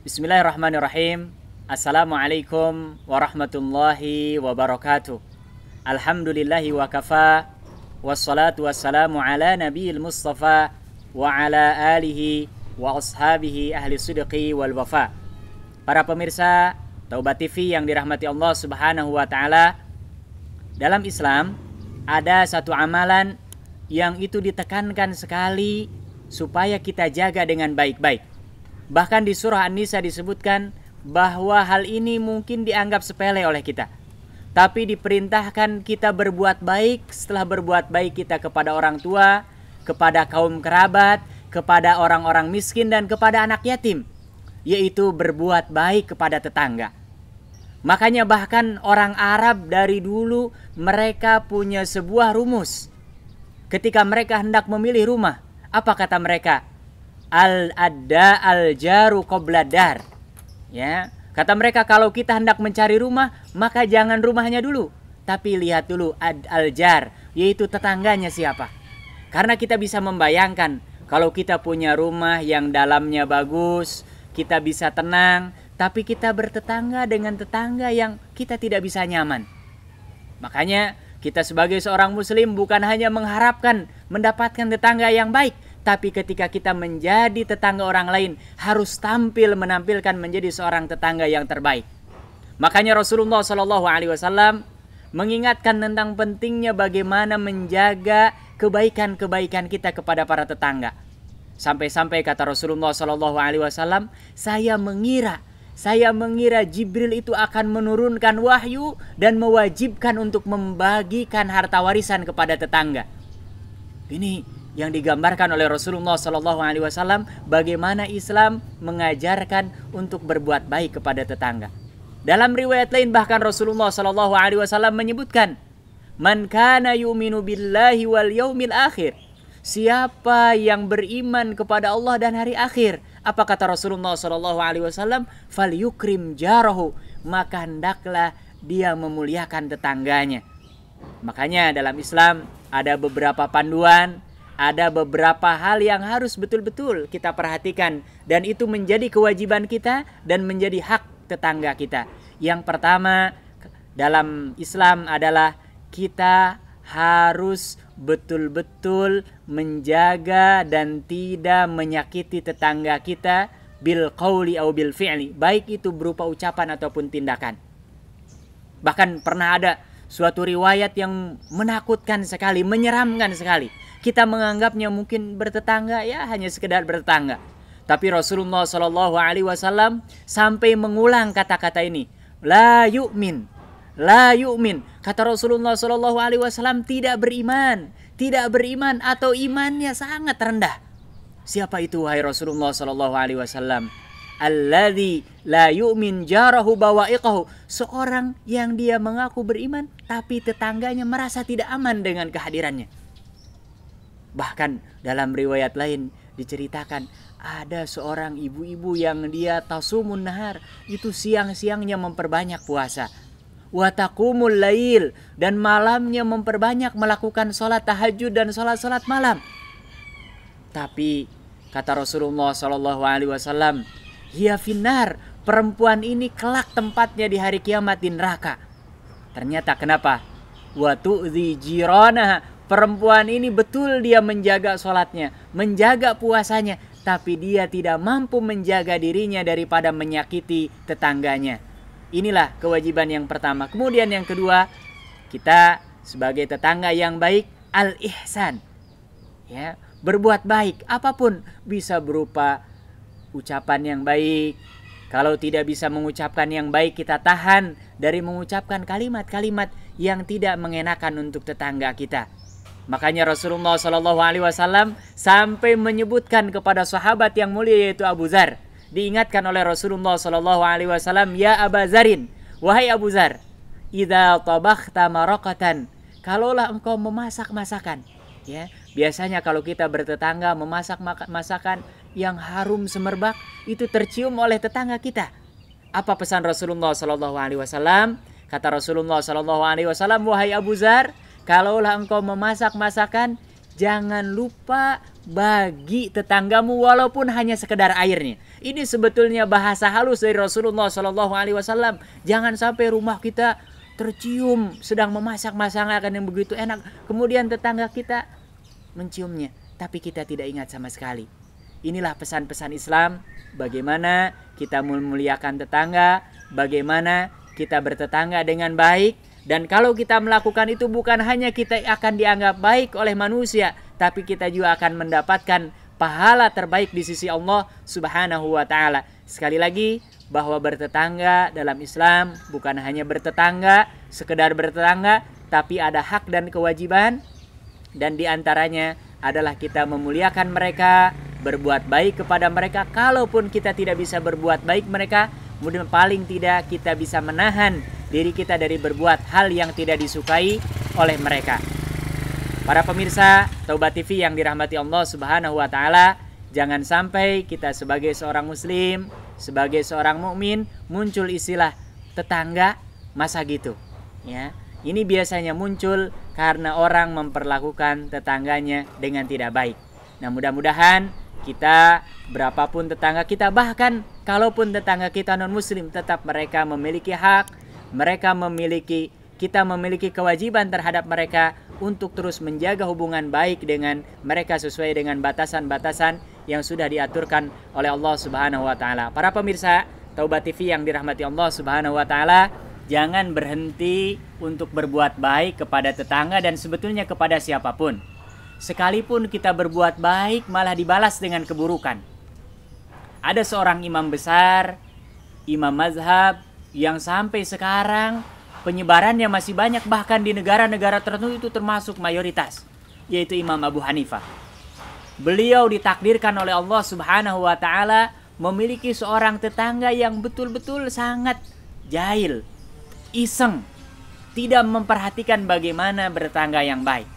Bismillahirrahmanirrahim. Assalamualaikum warahmatullahi wabarakatuh. Alhamdulillahi wa kafa. Wassalatu wassalamu ala nabiyil mustafa wa ala alihi wa ashabihi ahli sidqi wal wafa. Para pemirsa Taubat TV yang dirahmati Allah Subhanahu wa taala, dalam Islam ada satu amalan yang itu ditekankan sekali supaya kita jaga dengan baik-baik. Bahkan di surah An-Nisa disebutkan bahwa hal ini mungkin dianggap sepele oleh kita, tapi diperintahkan kita berbuat baik. Setelah berbuat baik kita kepada orang tua, kepada kaum kerabat, kepada orang-orang miskin, dan kepada anak yatim, yaitu berbuat baik kepada tetangga. Makanya bahkan orang Arab dari dulu mereka punya sebuah rumus. Ketika mereka hendak memilih rumah, apa kata mereka? Al-adda al-jaru qabla dar. Ya, kata mereka kalau kita hendak mencari rumah, maka jangan rumahnya dulu, tapi lihat dulu al-jar, yaitu tetangganya siapa. Karena kita bisa membayangkan kalau kita punya rumah yang dalamnya bagus, kita bisa tenang, tapi kita bertetangga dengan tetangga yang kita tidak bisa nyaman. Makanya kita sebagai seorang muslim bukan hanya mengharapkan mendapatkan tetangga yang baik, tapi ketika kita menjadi tetangga orang lain, harus menampilkan menjadi seorang tetangga yang terbaik. Makanya Rasulullah SAW mengingatkan tentang pentingnya bagaimana menjaga kebaikan-kebaikan kita kepada para tetangga. Sampai-sampai kata Rasulullah SAW, saya mengira Jibril itu akan menurunkan wahyu dan mewajibkan untuk membagikan harta warisan kepada tetangga. Ini yang digambarkan oleh Rasulullah SAW, bagaimana Islam mengajarkan untuk berbuat baik kepada tetangga. Dalam riwayat lain bahkan Rasulullah SAW menyebutkan, man kana yu'minu billahi wal yaumil akhir, siapa yang beriman kepada Allah dan hari akhir, apa kata Rasulullah SAW? Fal yukrim jarahu, maka hendaklah dia memuliakan tetangganya. Makanya dalam Islam ada beberapa panduan, ada beberapa hal yang harus betul-betul kita perhatikan, dan itu menjadi kewajiban kita dan menjadi hak tetangga kita. Yang pertama dalam Islam adalah kita harus betul-betul menjaga dan tidak menyakiti tetangga kita bil qauli au bil fi'li, baik itu berupa ucapan ataupun tindakan. Bahkan pernah ada suatu riwayat yang menakutkan sekali, menyeramkan sekali. Kita menganggapnya mungkin bertetangga, ya hanya sekedar bertetangga. Tapi Rasulullah SAW sampai mengulang kata-kata ini, la yu'min, la yu'min. Kata Rasulullah SAW, tidak beriman atau imannya sangat rendah. Siapa itu wahai Rasulullah SAW? Alladzi la yu'min jarahu bawa'iqahu, seorang yang dia mengaku beriman tapi tetangganya merasa tidak aman dengan kehadirannya. Bahkan dalam riwayat lain diceritakan ada seorang ibu-ibu yang dia tasumun nahar, itu siang-siangnya memperbanyak puasa, wa taqumul lail, dan malamnya memperbanyak melakukan sholat tahajud dan sholat malam. Tapi kata Rasulullah SAW, hiya finnar, perempuan ini kelak tempatnya di hari kiamat di neraka. Ternyata kenapa? Wa tu'zi jiranaha, perempuan ini betul dia menjaga sholatnya, menjaga puasanya, tapi dia tidak mampu menjaga dirinya daripada menyakiti tetangganya. Inilah kewajiban yang pertama. Kemudian yang kedua, kita sebagai tetangga yang baik, al-ihsan, ya, berbuat baik apapun, bisa berupa ucapan yang baik. Kalau tidak bisa mengucapkan yang baik, kita tahan dari mengucapkan kalimat-kalimat yang tidak mengenakan untuk tetangga kita. Makanya Rasulullah SAW sampai menyebutkan kepada sahabat yang mulia yaitu Abu Dzar. Diingatkan oleh Rasulullah SAW, ya Aba Dzarin, wahai Abu Dzar, idza tabakhta maraqatan, kalaulah engkau memasak masakan, ya, biasanya kalau kita bertetangga memasak masakan yang harum semerbak, itu tercium oleh tetangga kita. Apa pesan Rasulullah SAW? Kata Rasulullah SAW, wahai Abu Dzar, kalaulah engkau memasak masakan jangan lupa bagi tetanggamu walaupun hanya sekedar airnya. Ini sebetulnya bahasa halus dari Rasulullah SAW. Jangan sampai rumah kita tercium sedang memasak masakan yang begitu enak, kemudian tetangga kita menciumnya, tapi kita tidak ingat sama sekali. Inilah pesan-pesan Islam, bagaimana kita memuliakan tetangga, bagaimana kita bertetangga dengan baik. Dan kalau kita melakukan itu, bukan hanya kita akan dianggap baik oleh manusia, tapi kita juga akan mendapatkan pahala terbaik di sisi Allah Subhanahu wa ta'ala. Sekali lagi, bahwa bertetangga dalam Islam bukan hanya bertetangga, sekedar bertetangga, tapi ada hak dan kewajiban. Dan diantaranya adalah kita memuliakan mereka, berbuat baik kepada mereka. Kalaupun kita tidak bisa berbuat baik mereka, kemudian paling tidak kita bisa menahan diri kita dari berbuat hal yang tidak disukai oleh mereka. Para pemirsa Taubat TV yang dirahmati Allah Subhanahu wa ta'ala, jangan sampai kita sebagai seorang muslim, sebagai seorang mukmin muncul istilah tetangga masa gitu. Ya, ini biasanya muncul karena orang memperlakukan tetangganya dengan tidak baik. Nah, mudah-mudahan kita, berapapun tetangga kita, bahkan kalaupun tetangga kita non muslim, tetap mereka memiliki hak, kita memiliki kewajiban terhadap mereka untuk terus menjaga hubungan baik dengan mereka sesuai dengan batasan-batasan yang sudah diaturkan oleh Allah Subhanahu wa ta'ala. Para pemirsa Taubat TV yang dirahmati Allah Subhanahu wa ta'ala, jangan berhenti untuk berbuat baik kepada tetangga dan sebetulnya kepada siapapun. Sekalipun kita berbuat baik malah dibalas dengan keburukan. Ada seorang imam besar, imam mazhab, yang sampai sekarang penyebarannya masih banyak, bahkan di negara-negara tertentu itu termasuk mayoritas, yaitu Imam Abu Hanifah. Beliau ditakdirkan oleh Allah Subhanahu wa ta'ala memiliki seorang tetangga yang betul-betul sangat jahil, iseng, tidak memperhatikan bagaimana bertetangga yang baik.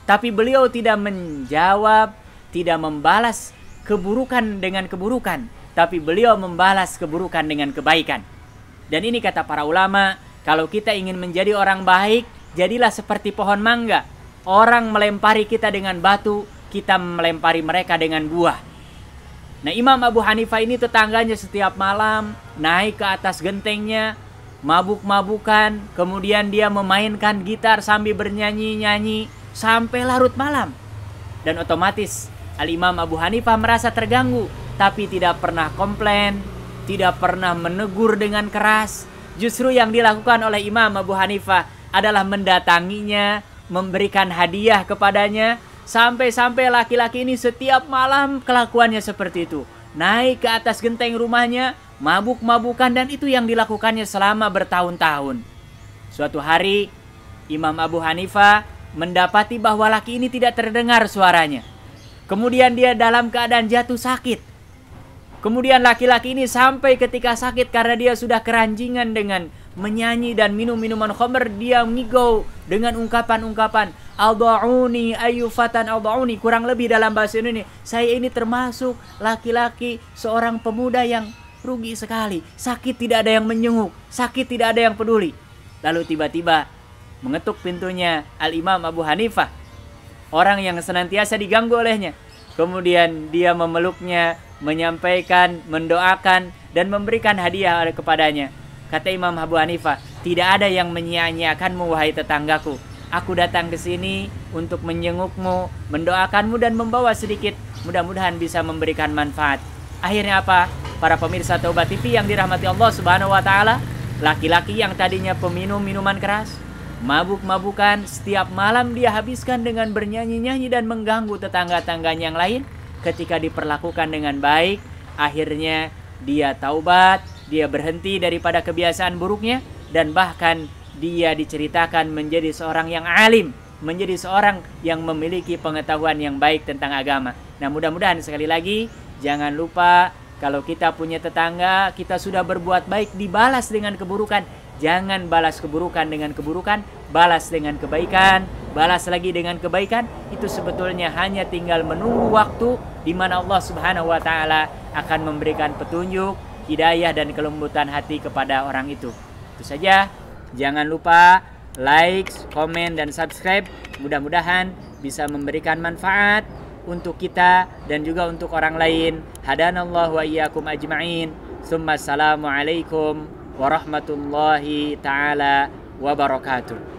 Tapi beliau tidak menjawab, tidak membalas keburukan dengan keburukan, tapi beliau membalas keburukan dengan kebaikan. Dan ini kata para ulama, kalau kita ingin menjadi orang baik, jadilah seperti pohon mangga. Orang melempari kita dengan batu, kita melempari mereka dengan buah. Nah, Imam Abu Hanifah ini tetangganya setiap malam naik ke atas gentengnya, mabuk-mabukan, kemudian dia memainkan gitar sambil bernyanyi-nyanyi sampai larut malam. Dan otomatis Al-Imam Abu Hanifah merasa terganggu, tapi tidak pernah komplain, tidak pernah menegur dengan keras. Justru yang dilakukan oleh Imam Abu Hanifah adalah mendatanginya, memberikan hadiah kepadanya. Sampai-sampai laki-laki ini setiap malam kelakuannya seperti itu. Naik ke atas genteng rumahnya, mabuk-mabukan, dan itu yang dilakukannya selama bertahun-tahun. Suatu hari Imam Abu Hanifah mendapati bahwa laki ini tidak terdengar suaranya. Kemudian dia dalam keadaan jatuh sakit. Kemudian laki-laki ini sampai ketika sakit karena dia sudah keranjingan dengan menyanyi dan minum minuman khamr, dia ngigau dengan ungkapan-ungkapan "Alda'uni ayyufatan alda'uni", kurang lebih dalam bahasa Indonesia, saya ini termasuk laki-laki, seorang pemuda yang rugi sekali, sakit tidak ada yang menjenguk, sakit tidak ada yang peduli. Lalu tiba-tiba mengetuk pintunya Al-Imam Abu Hanifah, orang yang senantiasa diganggu olehnya. Kemudian dia memeluknya, menyampaikan, mendoakan, dan memberikan hadiah kepadanya. Kata Imam Abu Hanifah, tidak ada yang menyia-nyiakanmu wahai tetanggaku. Aku datang ke sini untuk menjengukmu, mendoakanmu, dan membawa sedikit, mudah-mudahan bisa memberikan manfaat. Akhirnya apa? Para pemirsa Taubat TV yang dirahmati Allah Subhanahu wa ta'ala, laki-laki yang tadinya peminum minuman keras, mabuk-mabukan, setiap malam dia habiskan dengan bernyanyi-nyanyi dan mengganggu tetangga-tangganya yang lain. Ketika diperlakukan dengan baik, akhirnya dia taubat, dia berhenti daripada kebiasaan buruknya, dan bahkan dia diceritakan menjadi seorang yang alim, menjadi seorang yang memiliki pengetahuan yang baik tentang agama. Nah, mudah-mudahan sekali lagi, jangan lupa kalau kita punya tetangga, kita sudah berbuat baik, dibalas dengan keburukan. Jangan balas keburukan dengan keburukan, balas dengan kebaikan, balas lagi dengan kebaikan. Itu sebetulnya hanya tinggal menunggu waktu di mana Allah Subhanahu wa ta'ala akan memberikan petunjuk, hidayah, dan kelembutan hati kepada orang itu. Itu saja. Jangan lupa like, komen, dan subscribe. Mudah-mudahan bisa memberikan manfaat untuk kita dan juga untuk orang lain. Hadanallahu wa iyyakum ajma'in. Assalamualaikum warahmatullahi ta'ala wabarakatuh.